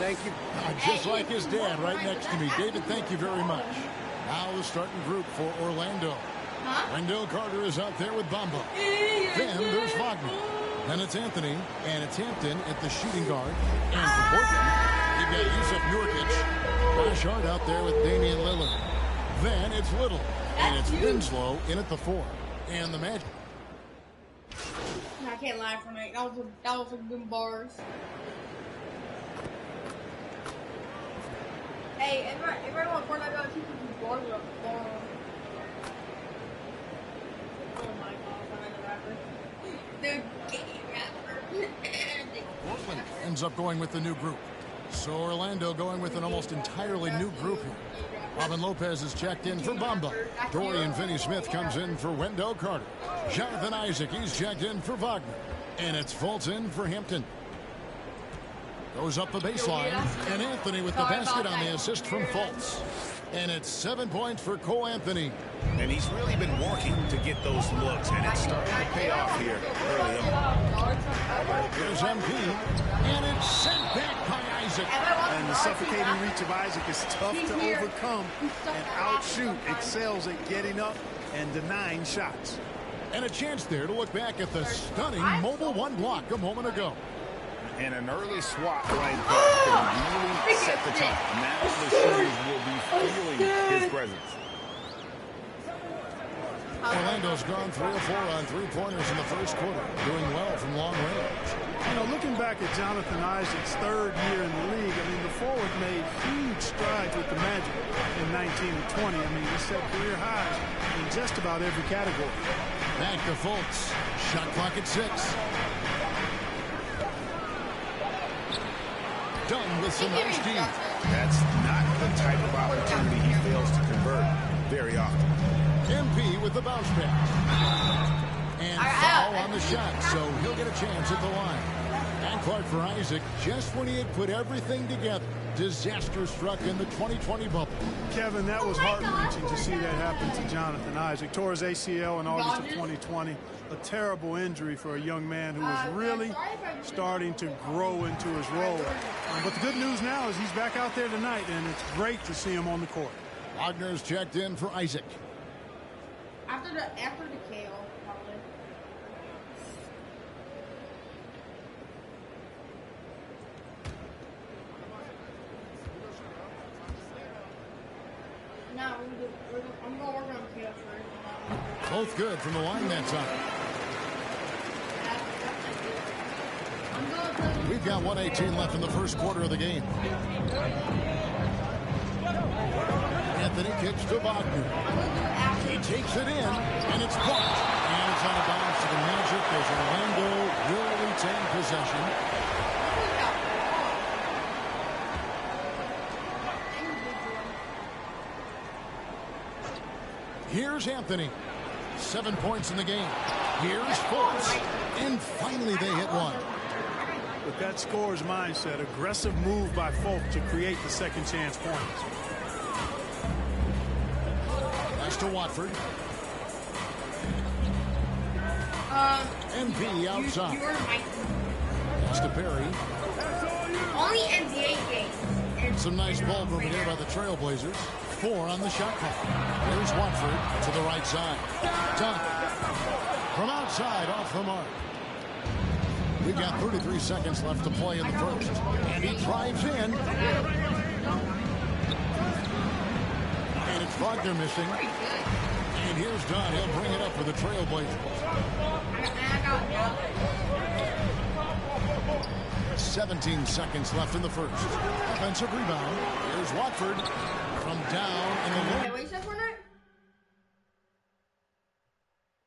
Thank you. Just like his dad right next to me. David, thank you very much. Now the starting group for Orlando. Wendell Carter is out there with Bamba. Then there's Wagner. Then it's Anthony, and it's Hampton at the shooting guard. And for Portland, you've got Yusuf Nurkic. Josh Hart out there with Damian Lillard. Then it's Little, and it's Winslow in at the 4. And the Magic. I can't lie for me. That was a good bars. Hey, everybody want Fortnite about keep these bars up. Oh my god, Fortnite rapper. Dude, game rapper. Portland ends up going with the new group. So Orlando going with an almost entirely new group here. Robin Lopez is checked in for Bamba. Dorian Finney-Smith comes in for Wendell Carter. Jonathan Isaac, he's checked in for Wagner. And it's Fultz in for Hampton. Goes up the baseline, and Anthony with the basket on the assist from Fultz. And it's 7 points for Cole Anthony. And he's really been working to get those looks, and it's starting to pay off here early on. Here's MP, and it's sent back by Isaac. And the suffocating reach of Isaac is tough to overcome, and outshoot excels at getting up and denying shots. And a chance there to look back at the stunning mobile one block a moment ago. And an early swat right there can really set the tone. Now the shooters will be feeling his presence. Orlando's gone 3 of 4 on three-pointers in the first quarter, doing well from long range. You know, looking back at Jonathan Isaac's third year in the league, I mean, the forward made huge strides with the Magic in 19 and 20. I mean, he set career highs in just about every category. Back to Fultz. Shot clock at 6. Done with some nice D. That's not the type of opportunity he fails to convert very often. MP with the bounce pass. And foul on the shot, so he'll get a chance at the line. And Clark for Isaac, just when he had put everything together. Disaster struck in the 2020 bubble. Kevin, that was heart-wrenching to see that happen to Jonathan Isaac. Tore his ACL in August of 2020. A terrible injury for a young man who was really starting to grow into his role. But the good news now is he's back out there tonight, and it's great to see him on the court. Wagner's checked in for Isaac. After the KO, probably. No, I'm gonna work on KO first. Both good from the line that time. We've got 1:18 left in the first quarter of the game. Anthony kicks to Wagner. He takes it in, and it's blocked. And it's out of bounds to the Magic as Orlando will retain possession. Here's Anthony. 7 points in the game. Here's Fultz. And finally they hit one. With that scorer's mindset, aggressive move by Fultz to create the second chance points. Pass to Watford. MP outside. Pass to Perry. Only NBA games. Some nice ball movement here by the Trailblazers. 4 on the shot clock. Here's Watford to the right side. Dunk. From outside, off the mark. We've got 33 seconds left to play in the first. And he drives in. And it's Wagner missing. And here's Dunn. He'll bring it up for the Trailblazers. 17 seconds left in the first. Offensive rebound. Here's Watford from down in the lane. What you said, Fortnite?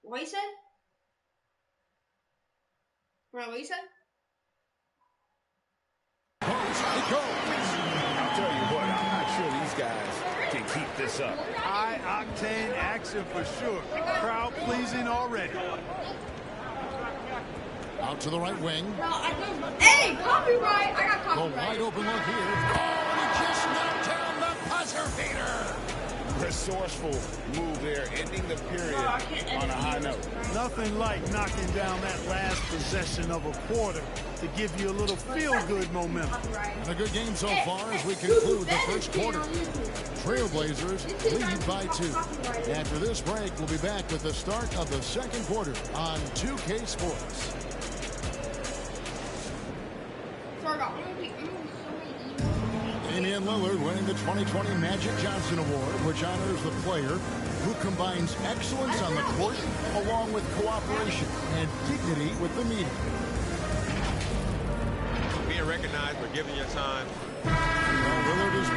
What you said? Bro, what you said? It goes. I'll tell you what, I'm not sure these guys can keep this up. High-octane action for sure. Crowd pleasing already. Out to the right wing. No, hey, copyright! I got The copyright. wide open look here. Oh, and he just knocked down the buzzer beater. The resourceful move there, ending the period on a high note. Nothing like knocking down that last possession of a quarter to give you a little feel-good momentum. And a good game so far as we conclude the first quarter. Trailblazers lead by 2. After this break, we'll be back with the start of the second quarter on 2K Sports. Damian Lillard winning the 2020 Magic Johnson Award, which honors the player who combines excellence on the court along with cooperation and dignity with the media. Being recognized for giving your time. Well, Lillard is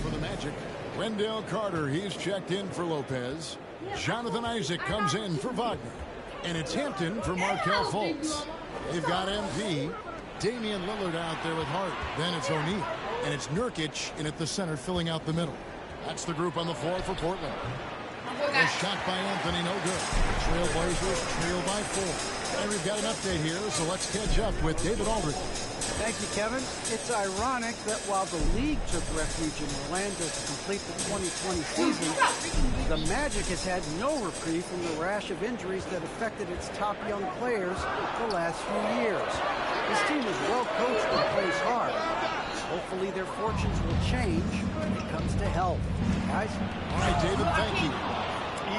for the Magic. Wendell Carter, he's checked in for Lopez. Jonathan Isaac comes in for Wagner. And it's Hampton for Markelle Fultz. They've got MP. Damian Lillard out there with Hart. Then it's O'Neal. And it's Nurkic in at the center filling out the middle. That's the group on the floor for Portland. A shot by Anthony, no good. Trailblazers trail by 4. And we've got an update here, so let's catch up with David Aldridge. Thank you, Kevin. It's ironic that while the league took refuge in Orlando to complete the 2020 season, the Magic has had no reprieve from the rash of injuries that affected its top young players the last few years. This team is well coached and plays hard. Hopefully their fortunes will change when it comes to health. Guys? All right, David, thank you.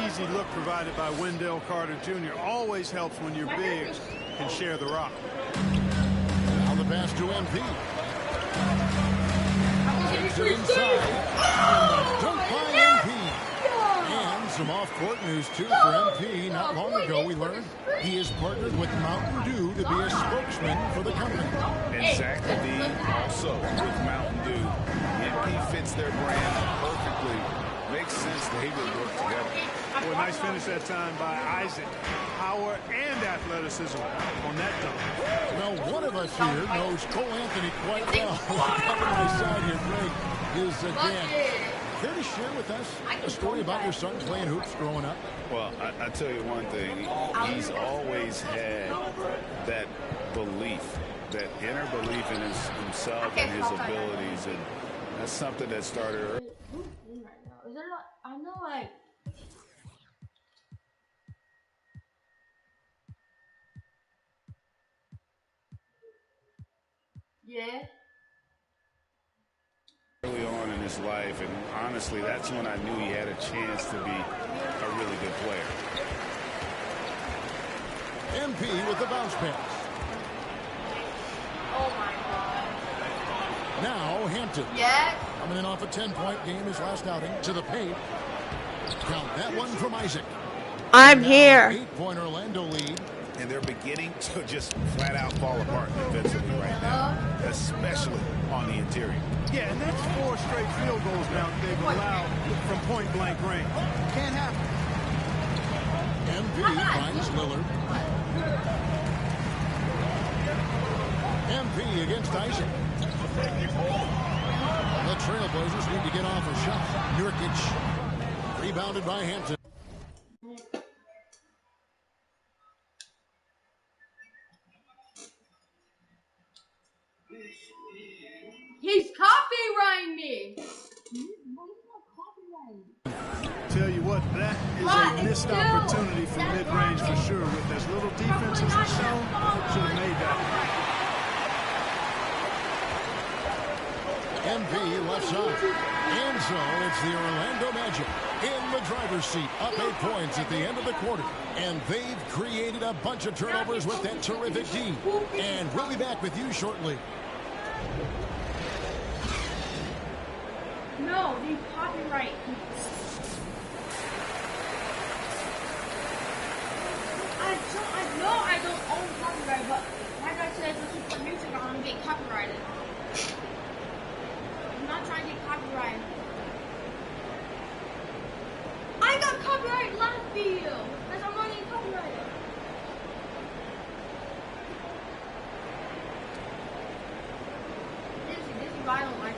Easy look provided by Wendell Carter Jr. Always helps when your bigs can share the rock. Now the pass to MP. Takes it inside. And the dunk by MP. And some off-court news, too, for MP. Not long ago, we learned he is partnered with Mountain Dew to be a spokesman for the company. And Zach LaVine also with Mountain Dew. MP fits their brand perfectly. Makes sense they would work together. Boy, nice finish that time by Isaac. Power and athleticism on that dunk. Well, one of us here knows Cole Anthony quite well. Coming to my side here, Greg, is Dan. Care to share with us a story about your son playing hoops growing up? Well, I tell you one thing. He's always had that belief, that inner belief in himself and his abilities. And that's something that started early. Is there like, I know like yeah. Early on in his life, and honestly, that's when I knew he had a chance to be a really good player. MP with the bounce pass. Oh my god. Now Hampton. Yeah. Coming in off a 10-point game his last outing to the paint. Count that one from Isaac. I'm here. 8-point Orlando lead. And they're beginning to just flat out fall apart defensively right now, especially on the interior. Yeah, and that's 4 straight field goals now they've allowed from point-blank range. Can't happen. MP finds Lillard. MP against Isaac. The Trailblazers need to get off a shot. Nurkic rebounded by Hampton. He's copywriting me. Tell you what, that is a missed opportunity for mid-range for sure. With as little defense as he's shown, should have made that. MP left side. And so it's the Orlando Magic in the driver's seat, up 8 points at the end of the quarter. And they've created a bunch of turnovers with that terrific D. And we'll be back with you shortly. No, he's copyright. I don't own copyright, but like I said, if you put music on, I'm getting copyrighted. I'm not trying to get copyrighted. I got copyright last video, because I'm not getting copyrighted. This is why I don't like it.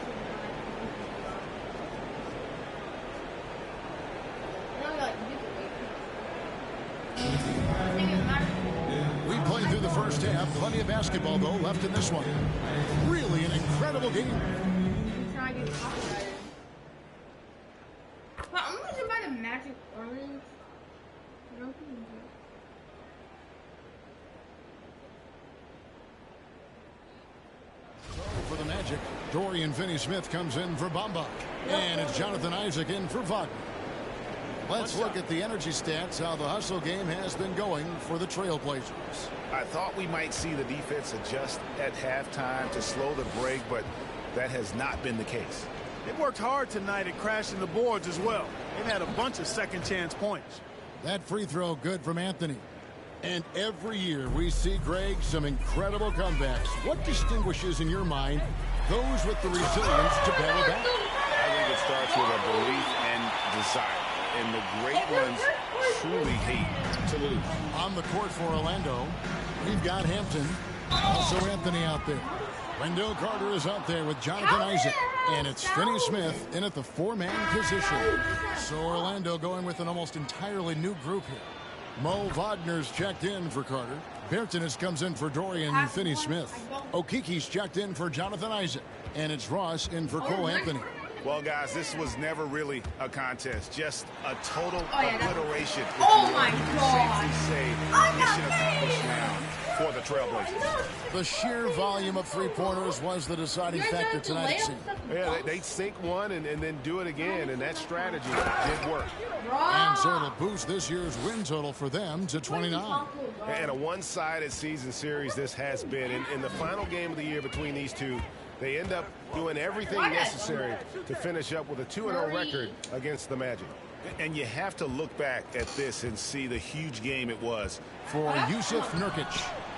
We played through the first half. Plenty of basketball, though, left in this one. Really an incredible game. I'm trying to get copyrighted. But I'm gonna buy the Magic Orleans. I don't think For the Magic, Dorian Finney-Smith comes in for Bamba. And it's Jonathan Isaac in for Wagner. Let's look at the energy stats, how the hustle game has been going for the Trailblazers. I thought we might see the defense adjust at halftime to slow the break, but that has not been the case. They worked hard tonight at crashing the boards as well. They've had a bunch of second chance points. That free throw good from Anthony. And every year we see, Greg, some incredible comebacks. What distinguishes in your mind those with the resilience to battle back? I think it starts with a belief and desire. And the great ones truly hate to lose. On the court for Orlando, we've got Hampton. Also Anthony out there. Wendell Carter is out there with Jonathan Isaac. And it's Finney-Smith in at the four-man position. So Orlando going with an almost entirely new group here. Mo Wagner's checked in for Carter. Bertanis comes in for Dorian Finney-Smith. Okiki's checked in for Jonathan Isaac. And it's Ross in for Cole Anthony. Well, guys, this was never really a contest. Just a total obliteration. Oh, my God. Safely say mission accomplished now for the Trailblazers. The sheer volume of three-pointers was the deciding factor tonight, it seemed. Yeah, they sink one and then do it again, and that strategy did work. And so it'll boost this year's win total for them to 29. And a one-sided season series this has been. In the final game of the year between these two, they end up doing everything necessary to finish up with a 2-0 record against the Magic. And you have to look back at this and see the huge game it was for Yusuf Nurkic.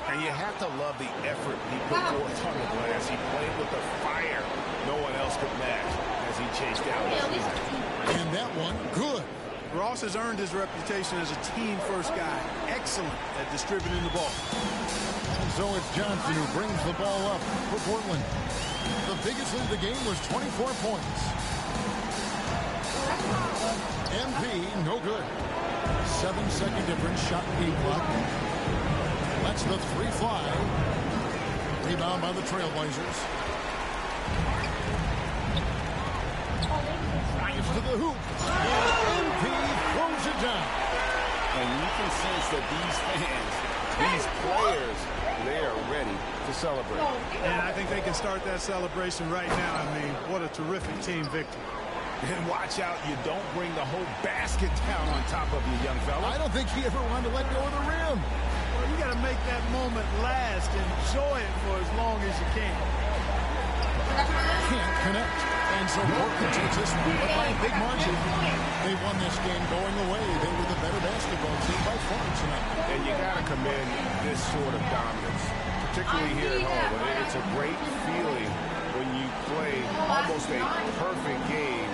And you have to love the effort he put forth on the glass. He played with the fire no one else could match as he chased down this lead. And that one, good. Ross has earned his reputation as a team-first guy. Excellent at distributing the ball. And so it's Johnson who brings the ball up for Portland. The biggest lead of the game was 24 points. MP, no good. 7-second difference, shot being blocked. That's the three fly. Rebound by the Trailblazers. Drives to the hoop. And MP throws it down. And you can sense that these fans, these players, they are ready to celebrate. And I think they can start that celebration right now. I mean, what a terrific team victory. And watch out, you don't bring the whole basket down on top of you, young fella. I don't think he ever wanted to let go of the rim. Well, you got to make that moment last. Enjoy it for as long as you can. Can't connect. And so Portland takes this one, but by a big margin. They won this game going away. They were the better basketball team by far tonight. And you got to commend this sort of dominance, particularly here at home. It's a great feeling when you play almost a perfect game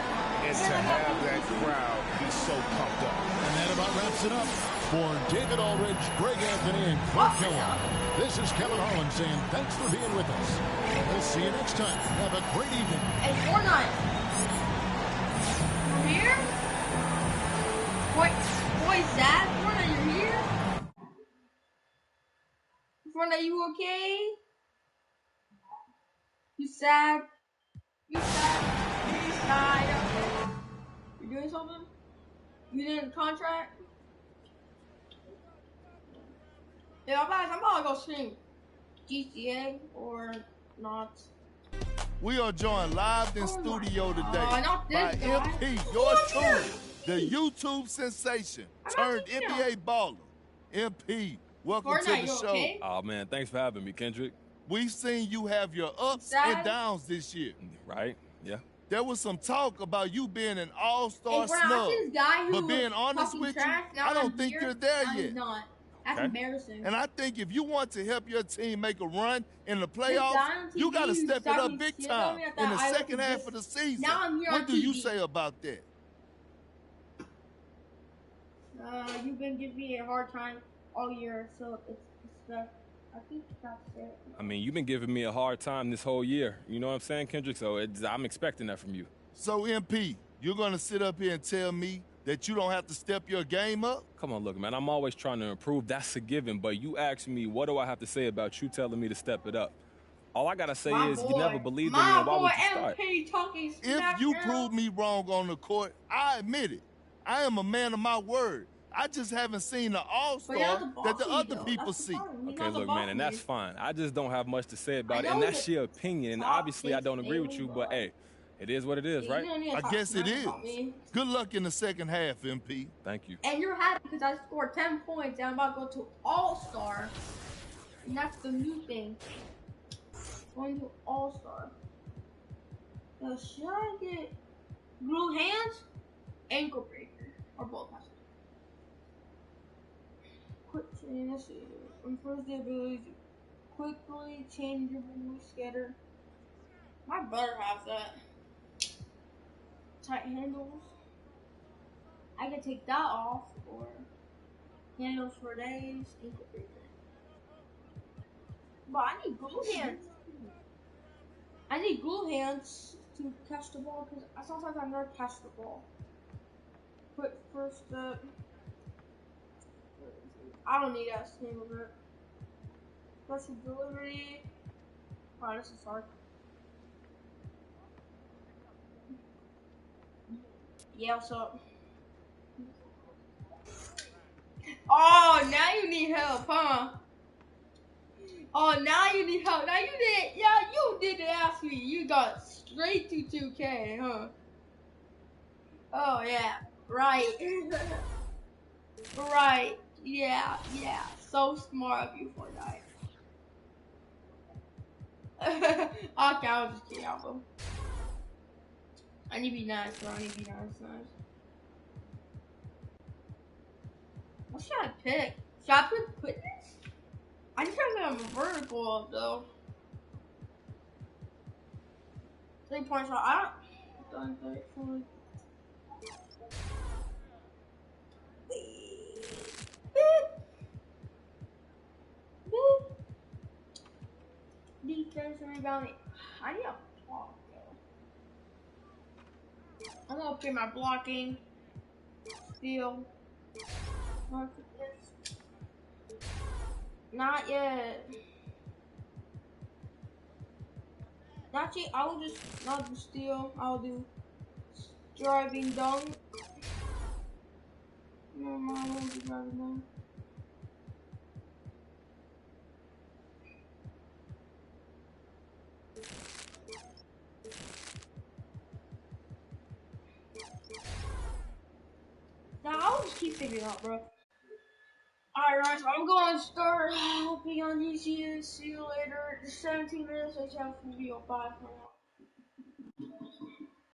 and to have that crowd be so pumped up. And that about wraps it up. For David Aldridge, Greg Anthony, and Clint Keller, this is Kevin Harlan saying thanks for being with us. We'll see you next time. Have a great evening. Hey, Fortnight. You here? Boy, Zach, Fortnight, you here? Fortnight, you okay? You sad? You sad? Nah, you're okay. You doing something? You did a contract? Yeah, guys, I'm about to go stream GTA or not. We are joined live in studio today not this by guy. MP, yours truly, the YouTube sensation turned NBA baller. MP, welcome Fortnite, to the you show. okay? Oh, man, thanks for having me, Kendrick. We've seen you have your ups Sad? and downs this year. Right? Yeah. There was some talk about you being an all-star Hey, snub. this guy who But being was honest talking with you, trash, now I don't I'm think here, you're there I'm yet. not. That's embarrassing. And I think if you want to help your team make a run in the This playoffs, guy on you TV got to who step it started up big shit on time me, I in thought the I was second half just- of the season. Now I'm here What on do you TV. say about that? You've been giving me a hard time all year, so it's I think that's it. I mean, you've been giving me a hard time this whole year. You know what I'm saying, Kendrick? So I'm expecting that from you. So, MP, you're going to sit up here and tell me that you don't have to step your game up? Come on, look, man, I'm always trying to improve. That's a given. But you asked me, what do I have to say about you telling me to step it up? All I got to say is you never believed in me, and why would you start? MP talking smack If you now. prove me wrong on the court, I admit it. I am a man of my word. I just haven't seen the all-star that the other people see. Okay, look, man, and that's fine. I just don't have much to say about it, and that's your opinion. And obviously, I don't agree with you, but hey, it is what it is, right? I guess it is. Good luck in the second half, MP. Thank you. And you're happy because I scored 10 points and I'm about to go to All-Star. And that's the new thing. Going to All-Star. So should I get glue hands? Ankle breaker. Or both has to. Quick change, let's see. Improves the ability to quickly change your move scatter. My brother has that. Tight handles. I can take that off or handles for days. Ankle breaker. But I need glue hands. I need glue hands to catch the ball because sometimes I never catch the ball. Quick first step. I don't need that name of it. Special delivery. Wow, this is hard. Yeah, what's up? Oh, now you need help, huh? Oh, now you need help. Now you did. Yeah, you didn't ask me. You got straight to 2K, huh? Oh yeah, right. Right. Yeah. So smart of you, Fortnite. Okay, I was just kidding, album. I need to be nice, bro. I need to be nice. What should I pick? Should I pick quickness? I just have a vertical up though. 3 points shot. I don't. Defense and rebounding. I need a block though. I'm gonna upgrade my blocking. Steal. Not yet. Actually, I will just not do steal. I'll do driving dunk. No, I won't do driving dunk. Nah, I'll just keep figuring it out, bro. Alright, guys, I'm going to start helping on GC and see you later. 17 minutes, I have video 5 for now.